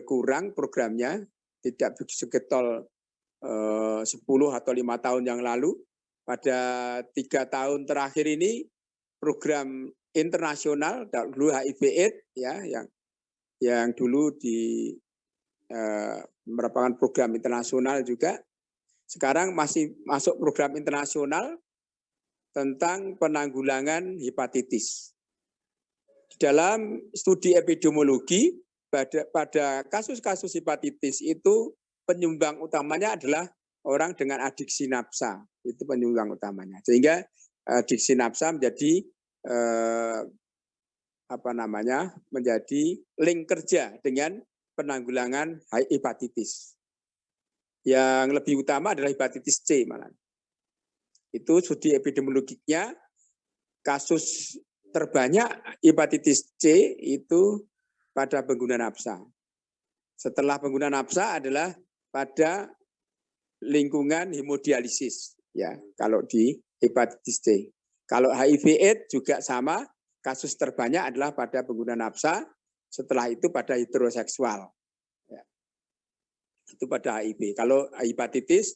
berkurang programnya, tidak segetol 10 atau 5 tahun yang lalu. Pada 3 tahun terakhir ini program internasional, dulu HIV/AIDS ya, yang dulu merupakan program internasional juga, sekarang masih masuk program internasional tentang penanggulangan hepatitis. Dalam studi epidemiologi, pada kasus-kasus hepatitis itu penyumbang utamanya adalah orang dengan adiksi nafsa, itu penyumbang utamanya. Sehingga adiksi nafsa menjadi menjadi link kerja dengan penanggulangan hepatitis. Yang lebih utama adalah hepatitis C malah. Itu studi epidemiologiknya, kasus terbanyak hepatitis C itu pada pengguna nafsa. Setelah pengguna nafsa adalah pada lingkungan hemodialisis, ya, kalau di hepatitis C. Kalau HIV/AIDS juga sama, kasus terbanyak adalah pada pengguna nafsa, setelah itu pada heteroseksual. Ya. Itu pada HIV. Kalau hepatitis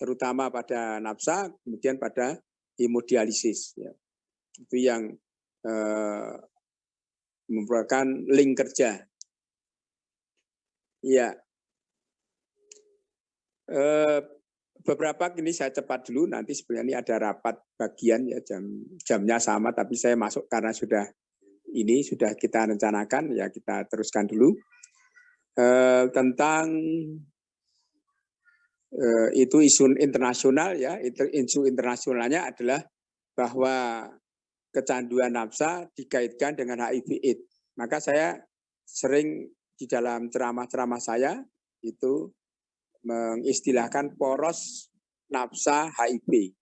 terutama pada nafsa, kemudian pada hemodialisis. Ya. Itu yang merupakan link kerja. Ya. Beberapa ini saya cepat dulu, nanti sebenarnya ini ada rapat bagian ya, jamnya sama, tapi saya masuk karena sudah kita rencanakan, ya kita teruskan dulu. Tentang itu isu internasional ya, isu internasionalnya adalah bahwa kecanduan nafsa dikaitkan dengan HIV/AIDS. Maka saya sering di dalam ceramah-ceramah saya itu mengistilahkan poros nafsa HIV,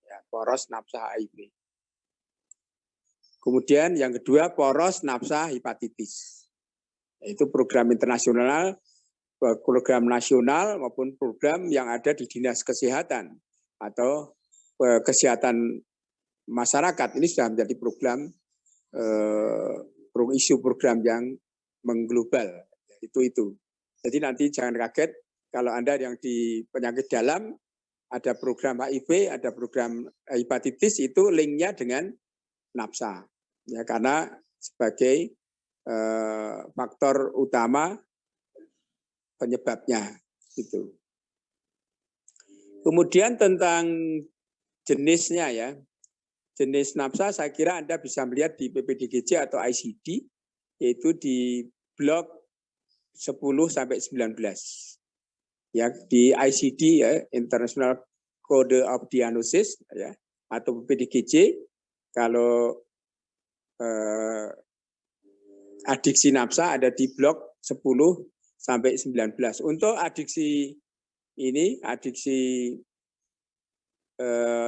ya, poros nafsa HIV. Kemudian yang kedua poros nafsa hepatitis, yaitu program internasional, program nasional maupun program yang ada di dinas kesehatan atau kesehatan masyarakat. Ini sudah menjadi program isu program yang mengglobal. Itu. Jadi nanti jangan kaget kalau Anda yang di penyakit dalam ada program HIV, ada program hepatitis, itu linknya dengan nafsa. Ya, karena sebagai faktor utama penyebabnya itu. Kemudian tentang jenisnya ya. Jenis nafsa saya kira Anda bisa melihat di PPDGJ atau ICD, yaitu di blok 10 sampai 19. Ya, di ICD ya, International Code of Diagnosis ya, atau PPDGJ, kalau adiksi nafsa ada di blok 10 sampai 19. Untuk adiksi ini, adiksi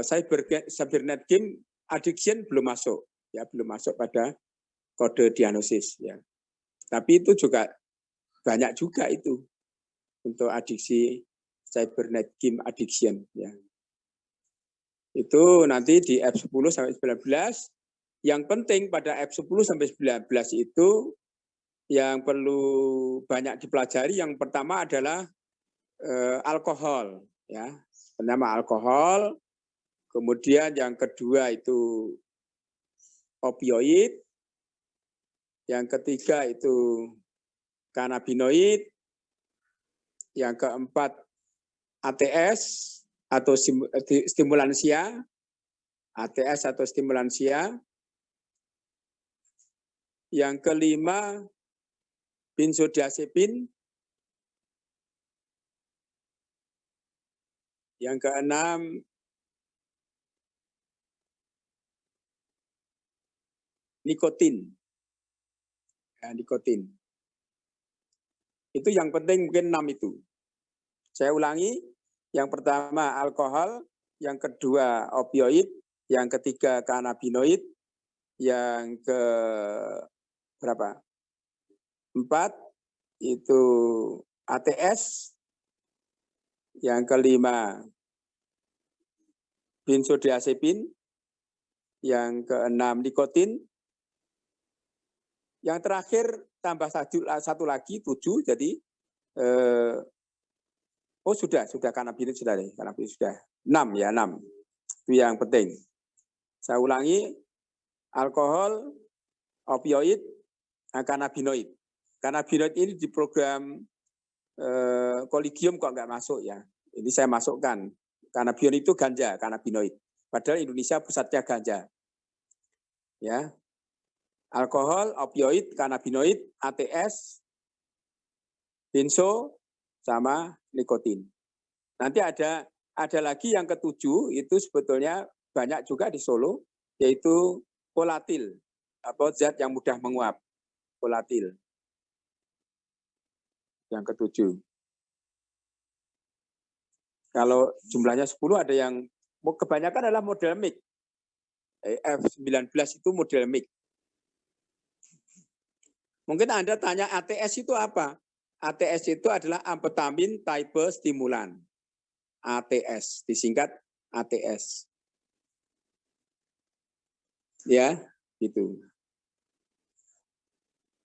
cybernet game addiction belum masuk, ya belum masuk pada kode diagnosis, ya. Tapi itu juga banyak juga itu untuk adiksi cybernet game addiction, ya. Itu nanti di F10 sampai 19. Yang penting pada F10 sampai 19 itu yang perlu banyak dipelajari, yang pertama adalah alkohol, ya. Pertama alkohol, kemudian yang kedua itu opioid, yang ketiga itu kanabinoid, yang keempat ATS atau stimulansia, ATS atau stimulansia, yang kelima benzodiazepin, yang keenam nikotin. Ya, nikotin. Itu yang penting mungkin 6 itu. Saya ulangi, yang pertama alkohol, yang kedua opioid, yang ketiga kanabinoid, yang ke berapa? 4 itu ATS, yang kelima benzodiazepin, yang keenam nikotin, yang terakhir tambah satu lagi 7, jadi Oh sudah kanabinoid sudah deh, kanabinoid sudah 6 ya 6. Itu yang penting. Saya ulangi, alkohol, opioid, kanabinoid. Kanabinoid ini di program Kolegium kok nggak masuk ya. Ini saya masukkan. Kanabinoid itu ganja, kanabinoid. Padahal Indonesia pusatnya ganja. Ya. Alkohol, opioid, kanabinoid, ATS, benzo, sama nikotin. Nanti ada lagi yang ketujuh, itu sebetulnya banyak juga di Solo, yaitu volatil, atau zat yang mudah menguap, volatil. Yang ketujuh. Kalau jumlahnya 10 ada yang, kebanyakan adalah model mix. F19 itu model mix. Mungkin Anda tanya ATS itu apa? ATS itu adalah amfetamin type stimulan. ATS, disingkat ATS. Ya, gitu.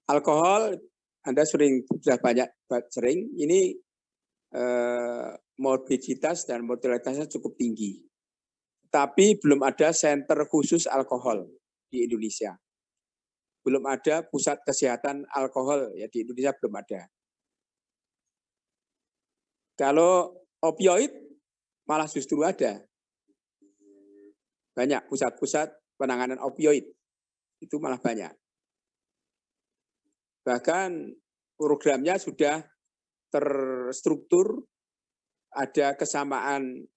Alkohol, Anda sudah banyak sering, ini morbiditas dan mortalitasnya cukup tinggi. Tapi belum ada center khusus alkohol di Indonesia. Belum ada pusat kesehatan alkohol ya di Indonesia, belum ada. Kalau opioid malah justru ada. Banyak pusat-pusat penanganan opioid. Itu malah banyak. Bahkan programnya sudah terstruktur, ada kesamaan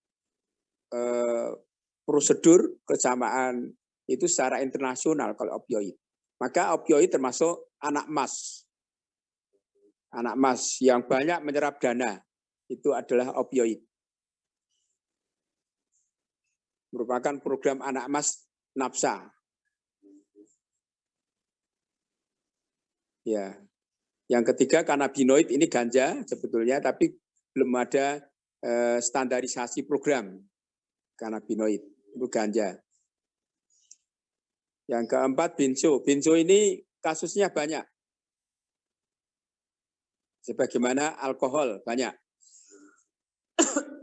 prosedur, kesamaan itu secara internasional kalau opioid. Maka opioid termasuk anak emas. Anak emas yang banyak menyerap dana, itu adalah opioid. Merupakan program anak emas NAPSA. Ya. Yang ketiga kanabinoid, ini ganja sebetulnya, tapi belum ada standarisasi program kanabinoid, itu ganja. Yang keempat benzo. Benzo ini kasusnya banyak. Sebagaimana alkohol banyak.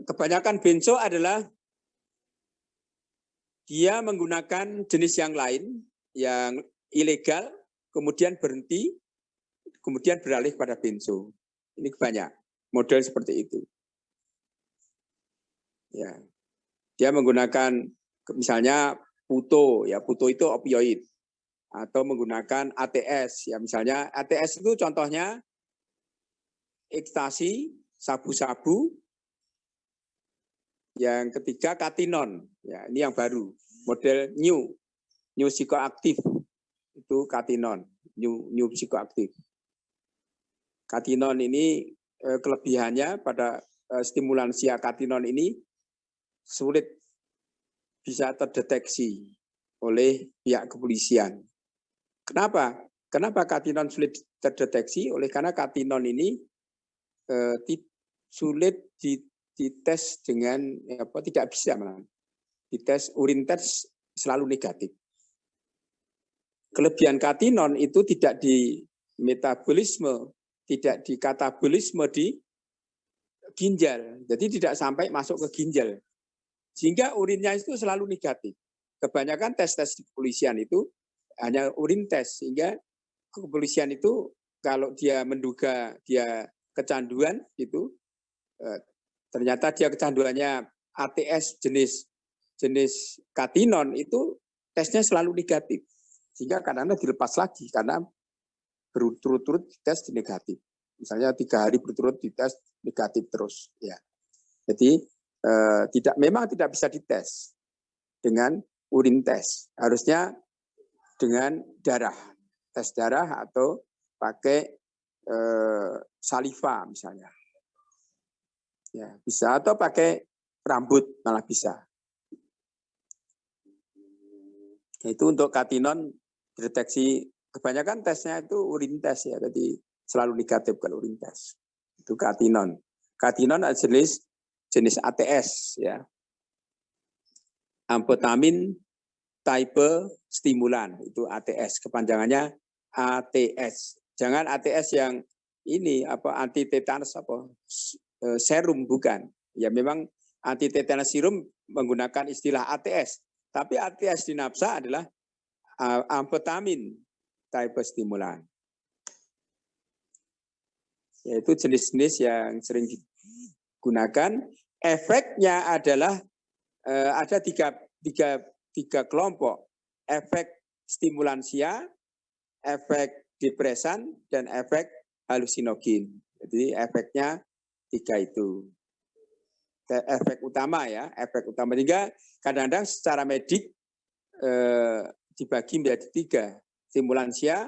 Kebanyakan benzo adalah dia menggunakan jenis yang lain, yang ilegal, kemudian berhenti, kemudian beralih pada benzo. Ini banyak model seperti itu. Ya, dia menggunakan misalnya puto, ya puto itu opioid, atau menggunakan ATS, ya misalnya ATS itu contohnya ekstasi, sabu-sabu. Yang ketiga katinon, ya ini yang baru, model new psikoaktif, itu katinon, new psikoaktif. Katinon ini kelebihannya pada stimulansia katinon ini sulit bisa terdeteksi oleh pihak kepolisian. Kenapa? Kenapa katinon sulit terdeteksi? Karena katinon ini sulit dites dengan tidak bisa malah. Dites urin tes selalu negatif. Kelebihan katinon itu tidak di metabolisme, tidak di katabolisme di ginjal. Jadi tidak sampai masuk ke ginjal. Sehingga urinnya itu selalu negatif. Kebanyakan tes-tes di kepolisian itu hanya urin tes, sehingga kepolisian itu kalau dia menduga dia kecanduan itu ternyata dia kecanduannya ATS jenis katinon itu tesnya selalu negatif. Sehingga kadang-kadang dilepas lagi karena berturut-turut dites negatif. Misalnya 3 hari berturut dites negatif terus ya. Jadi memang tidak bisa dites dengan urin tes. Harusnya dengan darah, tes darah atau pakai saliva misalnya. Ya, bisa atau pakai rambut malah bisa. Itu untuk katinon deteksi, kebanyakan tesnya itu urin tes ya, jadi selalu negatif kalau urin tes. Itu katinon. Katinon adalah jenis ATS ya. Amfetamin type stimulan, itu ATS, kepanjangannya ATS. Jangan ATS ini apa anti tetanus apa serum, bukan. Ya memang anti tetanus serum menggunakan istilah ATS, tapi ATS di nafsa adalah amfetamin type stimulan. Yaitu jenis-jenis yang sering digunakan. Efeknya adalah ada tiga kelompok. Efek stimulansia, efek depresan, dan efek halusinogen. Jadi efeknya tiga itu. Efek utama ya, efek utama tiga. Kadang-kadang secara medik dibagi menjadi tiga. Stimulansia,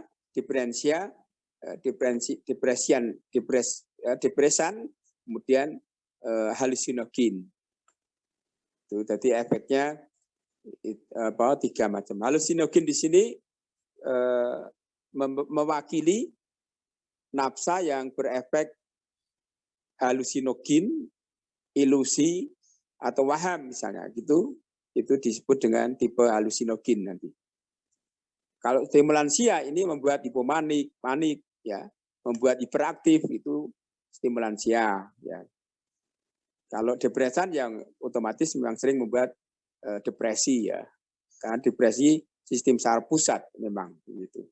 depresan, kemudian halusinogen. Itu tadi efeknya tiga macam. Halusinogen di sini mewakili nafsa yang berefek halusinogen, ilusi atau waham misalnya gitu, itu disebut dengan tipe halusinogen nanti. Kalau stimulansia ini membuat hipomanik, panik ya, membuat hiperaktif, itu stimulansia ya. Kalau depresan yang otomatis memang sering membuat depresi ya. Karena depresi sistem saraf pusat memang begitu.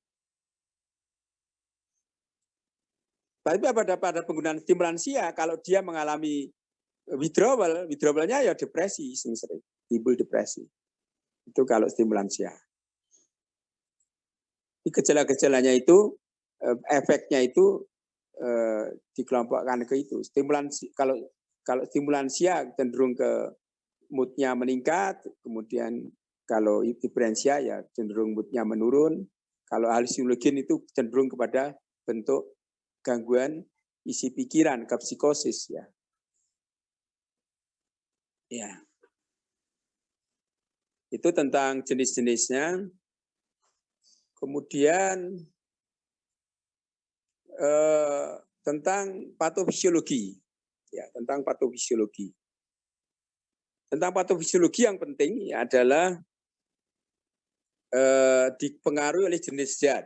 Tapi pada penggunaan stimulansia, kalau dia mengalami withdrawalnya ya depresi sering timbul depresi. Itu kalau stimulansia. Gejala-gejalanya itu efeknya itu dikelompokkan ke itu. Stimulansi kalau stimulansia cenderung ke moodnya meningkat, kemudian kalau depresia ya cenderung moodnya menurun. Kalau halusinogen itu cenderung kepada bentuk gangguan isi pikiran, ke psikosis ya. Ya. Itu tentang jenis-jenisnya. Kemudian tentang patofisiologi. Ya, tentang patofisiologi. Tentang patofisiologi yang penting adalah dipengaruhi oleh jenis zat,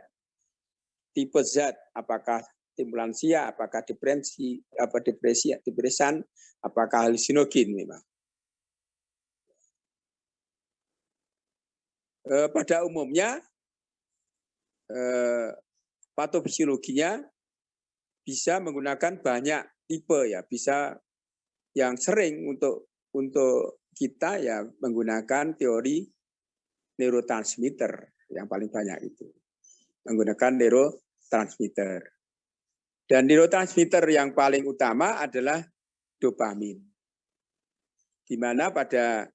tipe zat, apakah stimulansia, apakah depresan, apakah halusinogen memang. Pada umumnya patofisiologinya bisa menggunakan banyak tipe ya, bisa yang sering untuk kita ya menggunakan teori neurotransmitter yang paling banyak itu. Menggunakan neurotransmitter. Dan neurotransmitter yang paling utama adalah dopamin. Di mana pada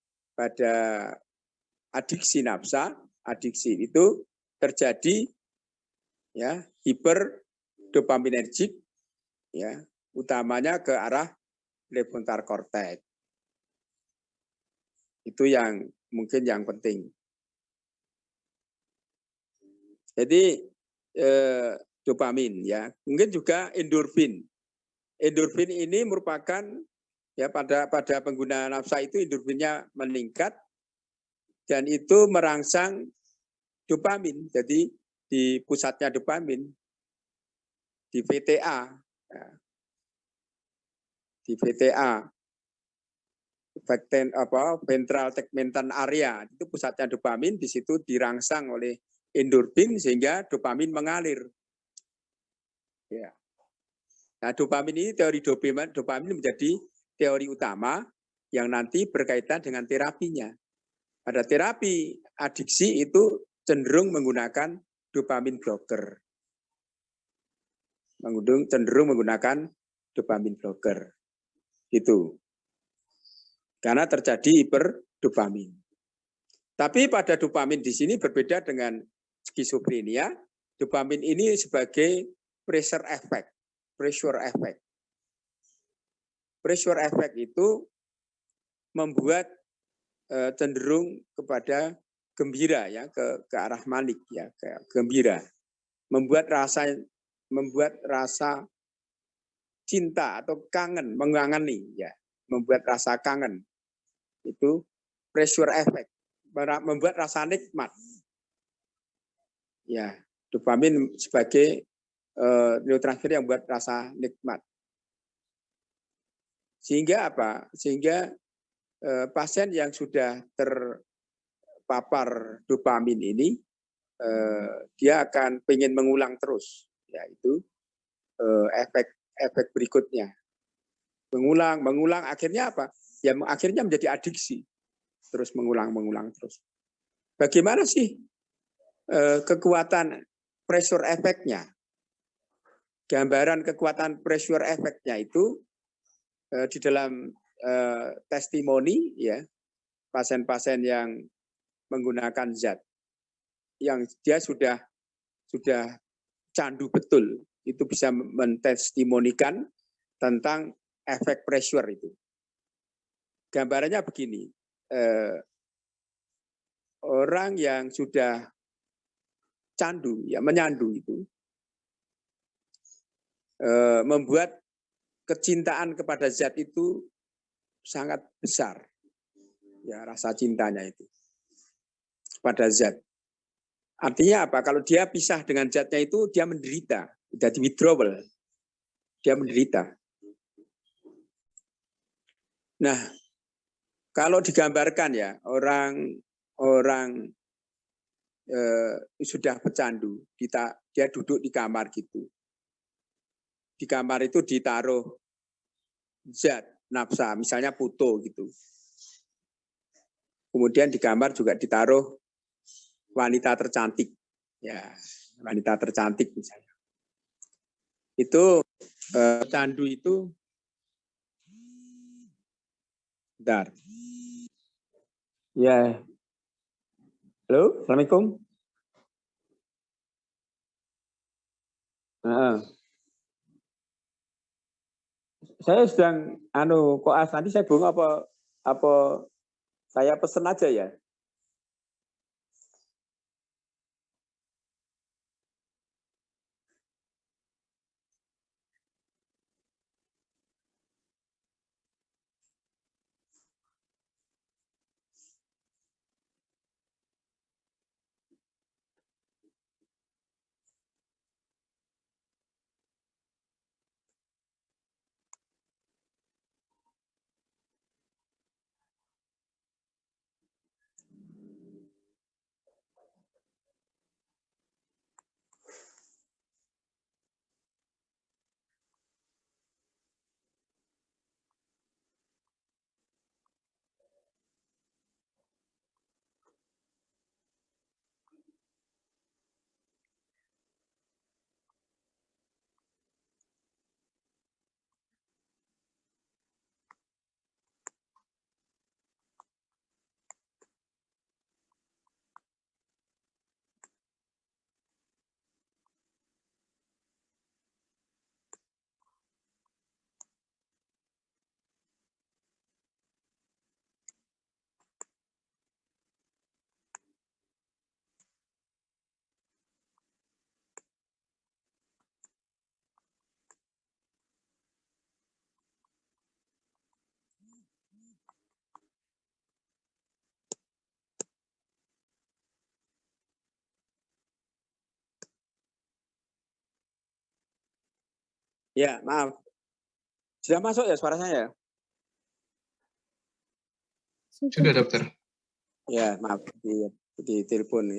adiksi nafsa, adiksi itu terjadi ya hiperdopaminergik ya, utamanya ke arah prefrontal cortex. Itu yang mungkin yang penting. Jadi dopamin ya, mungkin juga endorfin. Endorfin ini merupakan ya pada pengguna nafsa itu endorfinnya meningkat dan itu merangsang dopamin. Jadi di pusatnya dopamin di VTA, ya. Di VTA, ventral tegmental area, itu pusatnya dopamin, di situ dirangsang oleh endorfin sehingga dopamin mengalir. Ya. Nah, dopamin ini, teori dopamin menjadi teori utama yang nanti berkaitan dengan terapinya. Pada terapi adiksi itu cenderung menggunakan dopamin blocker. Cenderung menggunakan dopamin blocker. Itu. Karena terjadi hiperdopamin. Tapi pada dopamin di sini berbeda dengan skizofrenia. Dopamin ini sebagai pressure effect. Pressure effect. Pressure effect itu membuat cenderung kepada gembira ya, ke arah manik ya, ke gembira. Membuat rasa cinta atau kangen, mengangani ya, membuat rasa kangen. Itu pressure effect, membuat rasa nikmat. Ya, dopamin sebagai neurotransmitter yang buat rasa nikmat. Sehingga apa? Sehingga pasien yang sudah terpapar dopamin ini, dia akan pengen mengulang terus, yaitu efek berikutnya. Mengulang, akhirnya apa? Ya akhirnya menjadi adiksi, terus mengulang terus. Bagaimana sih kekuatan pressure efeknya? Gambaran kekuatan pressure efeknya itu di dalam testimoni, ya, pasien-pasien yang menggunakan zat yang dia sudah candu betul, itu bisa mentestimonikan tentang efek pressure itu. Gambarannya begini, orang yang sudah candu, ya menyandu itu, membuat kecintaan kepada zat itu sangat besar, ya rasa cintanya itu pada zat. Artinya apa? Kalau dia pisah dengan zatnya itu, dia menderita, jadi withdrawal, dia menderita. Nah, kalau digambarkan ya orang sudah pecandu, dia duduk di kamar gitu. Di kamar itu ditaruh zat nafsa, misalnya foto gitu. Kemudian di kamar juga ditaruh wanita tercantik, ya wanita tercantik misalnya. Itu pecandu itu, bentar. Ya, halo, assalamualaikum. Saya sedang koas, nanti saya bunga apa saya pesen aja ya. Ya, maaf. Sudah masuk ya suara saya? Sudah, dokter. Ya, maaf di telepon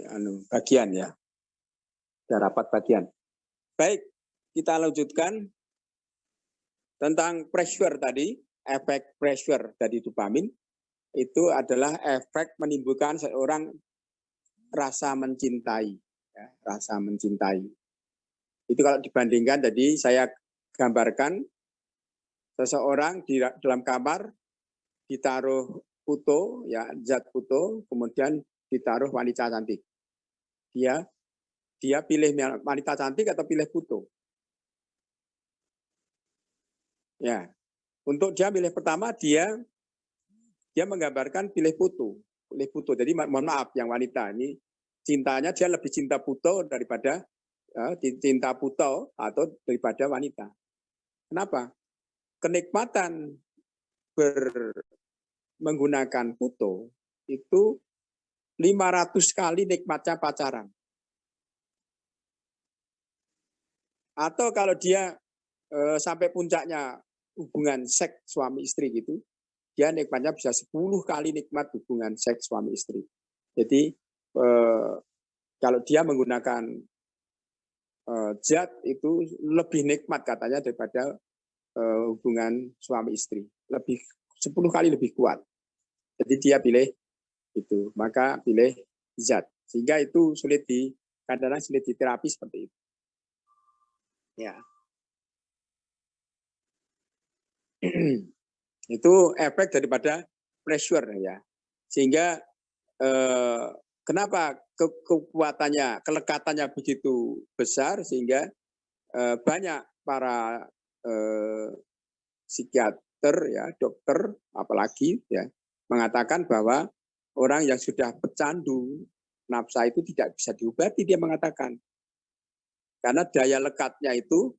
bagian ya. Sudah rapat bagian. Baik, kita lanjutkan tentang pressure tadi, efek pressure dari dopamin itu adalah efek menimbulkan seorang rasa mencintai, ya, rasa mencintai. Itu kalau dibandingkan tadi saya gambarkan seseorang di dalam kamar ditaruh foto, ya zat foto, kemudian ditaruh wanita cantik. Dia pilih wanita cantik atau pilih foto? Ya, untuk dia pilih pertama dia menggambarkan pilih foto. Jadi mohon maaf yang wanita ini cintanya dia lebih cinta foto daripada cinta foto atau daripada wanita. Kenapa? Kenikmatan menggunakan foto itu 500 kali nikmatnya pacaran. Atau kalau dia sampai puncaknya hubungan seks suami istri gitu, dia nikmatnya bisa 10 kali nikmat hubungan seks suami istri. Jadi kalau dia menggunakan zat itu lebih nikmat katanya daripada hubungan suami istri. 10 kali lebih kuat. Jadi dia pilih itu, maka pilih zat. Sehingga itu kadang-kadang sulit diterapi seperti itu. Ya. Itu efek daripada pressure ya. Sehingga kenapa kekuatannya, kelekatannya begitu besar sehingga banyak para psikiater ya, dokter apalagi ya mengatakan bahwa orang yang sudah pecandu nafsa itu tidak bisa diobati, dia mengatakan. Karena daya lekatnya itu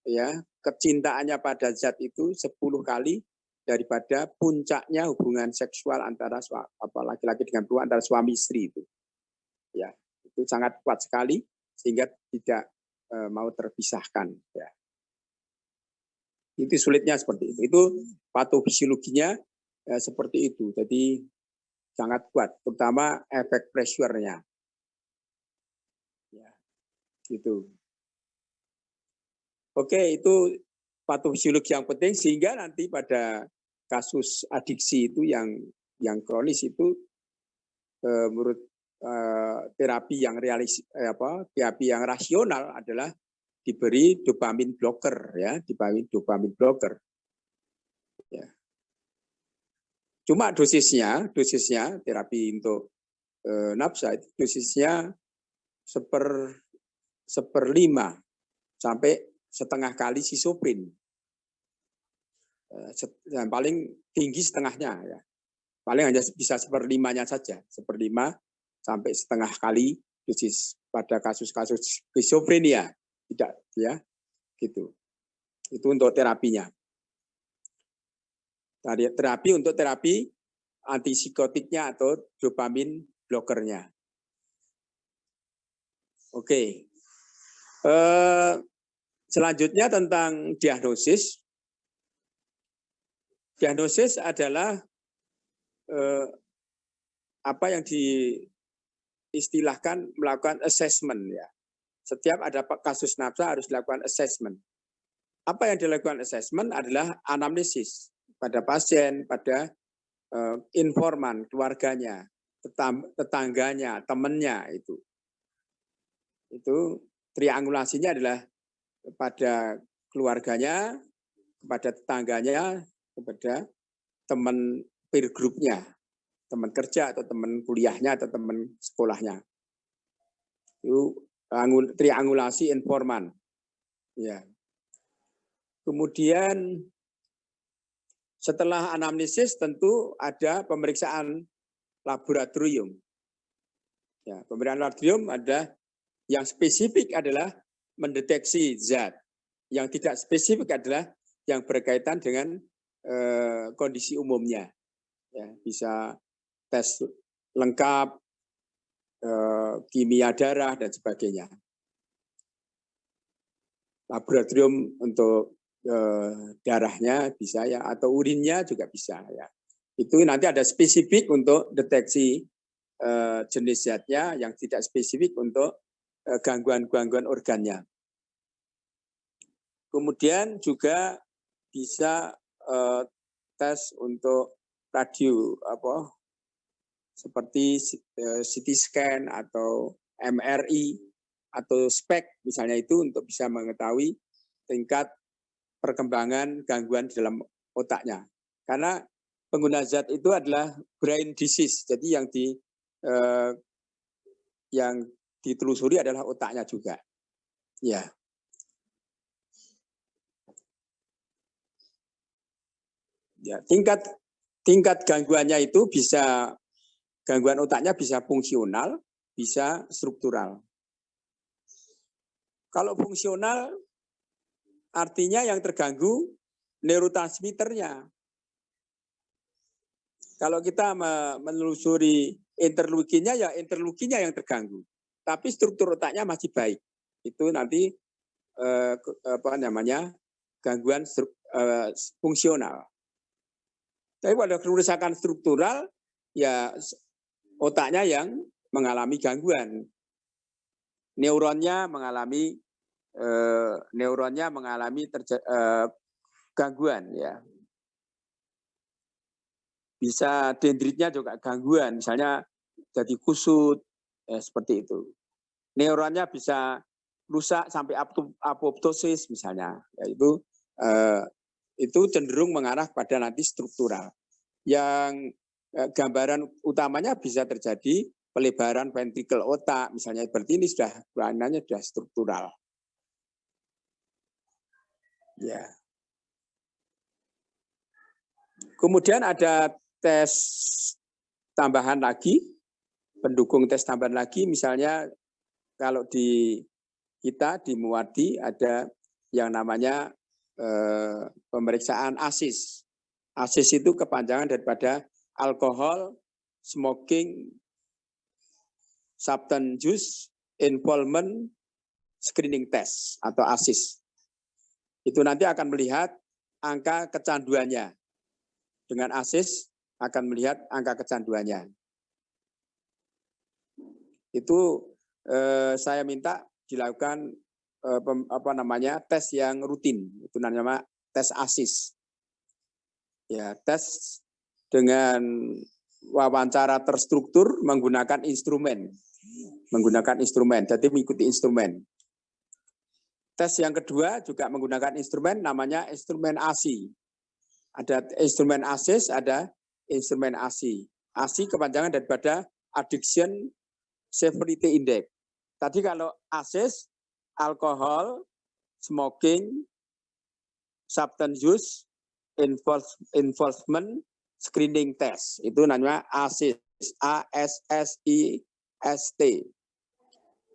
ya, kecintaannya pada zat itu 10 kali daripada puncaknya hubungan seksual antara laki-laki dengan perempuan, antara suami istri itu. Ya, itu sangat kuat sekali sehingga tidak mau terpisahkan ya. Itu sulitnya seperti itu. Itu patofisiologinya seperti itu. Jadi sangat kuat, terutama efek pressure-nya. Ya, gitu. Oke, itu patofisiologi yang penting sehingga nanti pada kasus adiksi itu yang kronis itu menurut terapi yang terapi yang rasional adalah diberi dopamin blocker ya, diberi dopamin blocker. Ya. Cuma dosisnya terapi untuk nafsa itu dosisnya 1/5 sampai setengah kali sisoprin. Yang paling tinggi setengahnya ya. Paling hanya bisa 1/5-nya saja, 1/5 sampai setengah kali dosis pada kasus-kasus skizofrenia. Tidak ya, gitu. Itu untuk terapinya. Terapi untuk terapi antipsikotiknya atau dopamin blokernya. Oke. Selanjutnya tentang diagnosis. Diagnosis adalah apa yang diistilahkan melakukan assessment ya. Setiap ada kasus nafsa harus dilakukan assessment. Apa yang dilakukan assessment adalah anamnesis pada pasien, pada informan, keluarganya, tetangganya, temannya itu. Itu triangulasinya adalah kepada keluarganya, kepada tetangganya, kepada teman peer group-nya, teman kerja atau teman kuliahnya atau teman sekolahnya. Itu triangulasi informan. Ya. Kemudian setelah anamnesis tentu ada pemeriksaan laboratorium. Ya, pemeriksaan laboratorium ada yang spesifik adalah mendeteksi zat. Yang tidak spesifik adalah yang berkaitan dengan kondisi umumnya. Ya, bisa tes lengkap, kimia darah dan sebagainya. Laboratorium untuk darahnya bisa ya, atau urinnya juga bisa ya. Itu nanti ada spesifik untuk deteksi jenis zatnya, yang tidak spesifik untuk gangguan-gangguan organnya. Kemudian juga bisa tes untuk radio seperti CT scan atau MRI atau SPECT misalnya, itu untuk bisa mengetahui tingkat perkembangan gangguan di dalam otaknya. Karena pengguna zat itu adalah brain disease, jadi yang ditelusuri adalah otaknya juga. Ya. Ya, tingkat gangguannya itu bisa, gangguan otaknya bisa fungsional, bisa struktural. Kalau fungsional artinya yang terganggu neurotransmitternya. Kalau kita menelusuri interleukinnya, ya interleukinnya yang terganggu. Tapi struktur otaknya masih baik. Itu nanti gangguan fungsional. Tapi pada kerusakan struktural, ya otaknya yang mengalami gangguan. Neuronnya mengalami gangguan, ya. Bisa dendritnya juga gangguan, misalnya jadi kusut, ya, seperti itu. Neuronnya bisa rusak sampai apoptosis misalnya, yaitu itu cenderung mengarah pada nanti struktural. Yang gambaran utamanya bisa terjadi pelebaran ventrikel otak, misalnya berarti ini sudah kelanannya sudah struktural. Ya. Kemudian ada tes tambahan lagi, pendukung tes tambahan lagi, misalnya kalau di kita di Muwardi ada yang namanya pemeriksaan ASIS. ASIS itu kepanjangan daripada alkohol, smoking, substance use, involvement, screening test atau ASIS. Itu nanti akan melihat angka kecanduannya. Dengan ASIS akan melihat angka kecanduannya. Itu saya minta dilakukan tes yang rutin. Itu namanya tes ASIS. Ya, tes dengan wawancara terstruktur menggunakan instrumen. Jadi mengikuti instrumen. Tes yang kedua juga menggunakan instrumen, namanya instrumen ASI. Ada instrumen ASIS, ada instrumen ASI. ASI kepanjangan daripada Addiction Severity Index. Tadi kalau ASIS, alkohol, smoking, substance use, involvement, screening test. Itu namanya ASIS, ASSIST.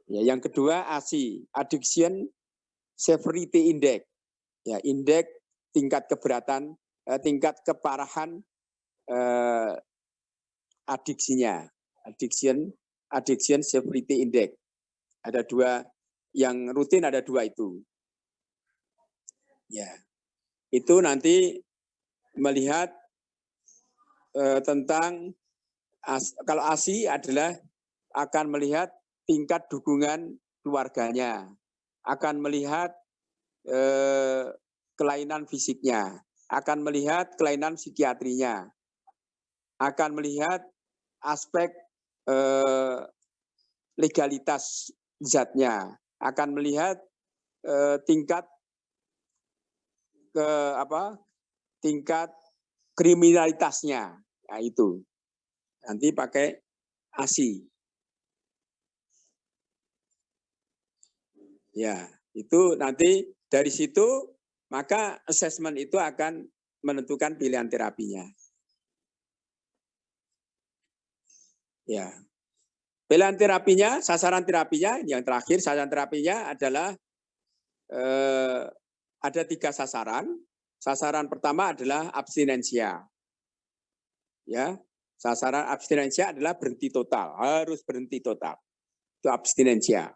Ya, yang kedua ASI, Addiction Severity Index. Ya, indeks tingkat keberatan, tingkat keparahan adiksinya. Addiction Severity Index. Ada dua, yang rutin ada dua itu. Ya, itu nanti melihat tentang kalau ASI adalah akan melihat tingkat dukungan keluarganya, akan melihat kelainan fisiknya, akan melihat kelainan psikiatrinya, akan melihat aspek legalitas zatnya, akan melihat tingkat tingkat kriminalitasnya. Nah, itu nanti pakai ASI. Ya, itu nanti dari situ maka assessment itu akan menentukan pilihan terapinya. Ya. Pilihan terapinya, sasaran terapinya yang terakhir, sasaran terapinya adalah ada 3 sasaran. Sasaran pertama adalah abstinensia. Ya, sasaran abstinensia adalah berhenti total, harus berhenti total. Itu abstinensia.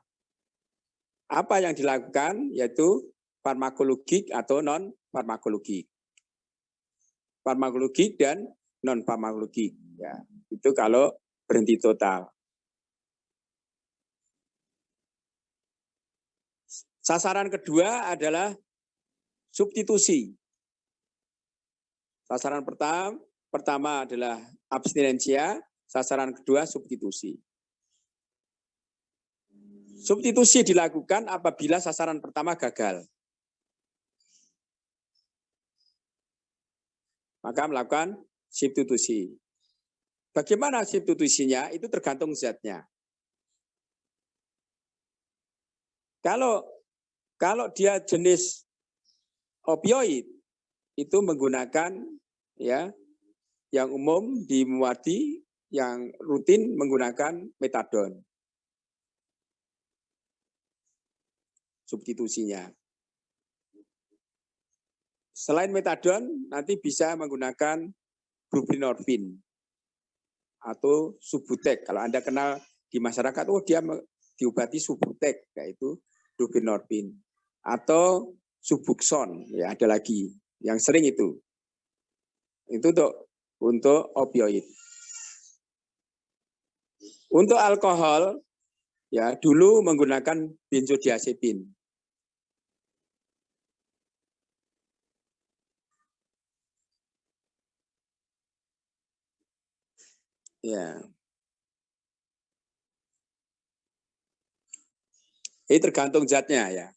Apa yang dilakukan yaitu farmakologik atau non farmakologik. Farmakologik dan non farmakologik. Ya, itu kalau berhenti total. Sasaran kedua adalah substitusi. Sasaran pertama adalah abstinensia, sasaran kedua substitusi. Substitusi dilakukan apabila sasaran pertama gagal. Maka melakukan substitusi. Bagaimana substitusinya? Itu tergantung zatnya. Kalau dia jenis opioid, itu menggunakan ya yang umum di Muwardi, yang rutin menggunakan metadon. Substitusinya. Selain metadon, nanti bisa menggunakan buprenorfin atau Subutex. Kalau Anda kenal di masyarakat, dia diobati Subutex, yaitu buprenorfin. atau Subuxone, ya ada lagi yang sering itu untuk opioid. Untuk alkohol, ya dulu menggunakan benzodiazepin. Ya. Ini tergantung zatnya ya.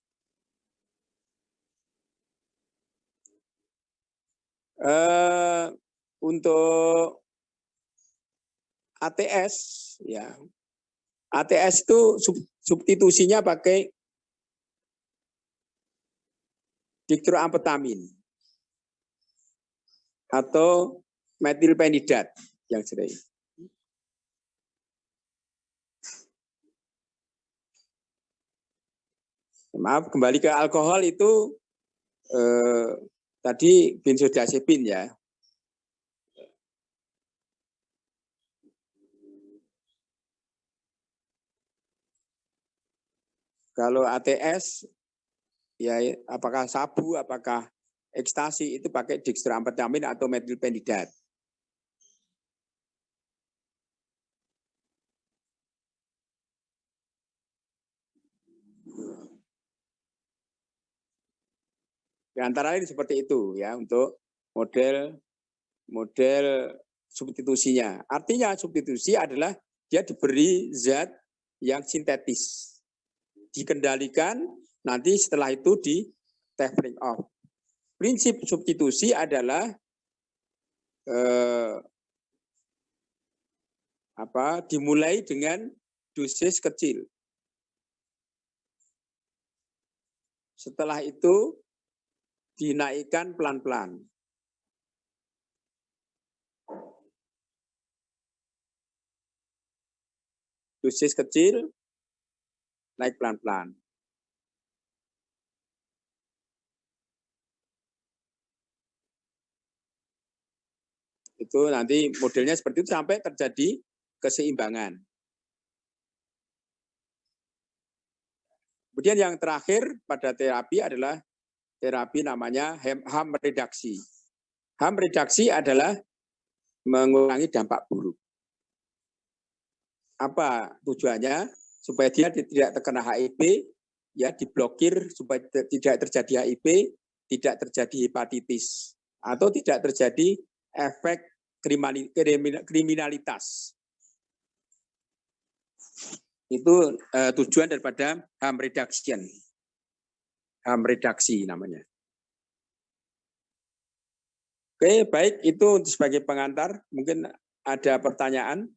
Untuk ATS, ya ATS itu substitusinya pakai diktroamfetamin atau metilpenidat yang sering. Maaf, kembali ke alkohol itu tadi benzodiazepin ya. Kalau ATS, ya apakah sabu, apakah ekstasi itu pakai diktroamfetamin atau metilpenidat. Di antara lain seperti itu ya untuk model substitusinya. Artinya substitusi adalah dia diberi zat yang sintetis, dikendalikan, nanti setelah itu di tapering off. Prinsip substitusi adalah dimulai dengan dosis kecil. Setelah itu dinaikkan pelan-pelan. Dosis kecil, naik pelan-pelan. Itu nanti modelnya seperti itu sampai terjadi keseimbangan. Kemudian yang terakhir pada terapi adalah terapi namanya HAM reduksi. HAM reduksi adalah mengurangi dampak buruk. Apa tujuannya? Supaya dia tidak terkena HIV, ya diblokir supaya tidak terjadi HIV, tidak terjadi hepatitis, atau tidak terjadi efek kriminalitas. Itu tujuan daripada harm reduction. Harm reduksi namanya. Oke, baik, itu sebagai pengantar. Mungkin ada pertanyaan.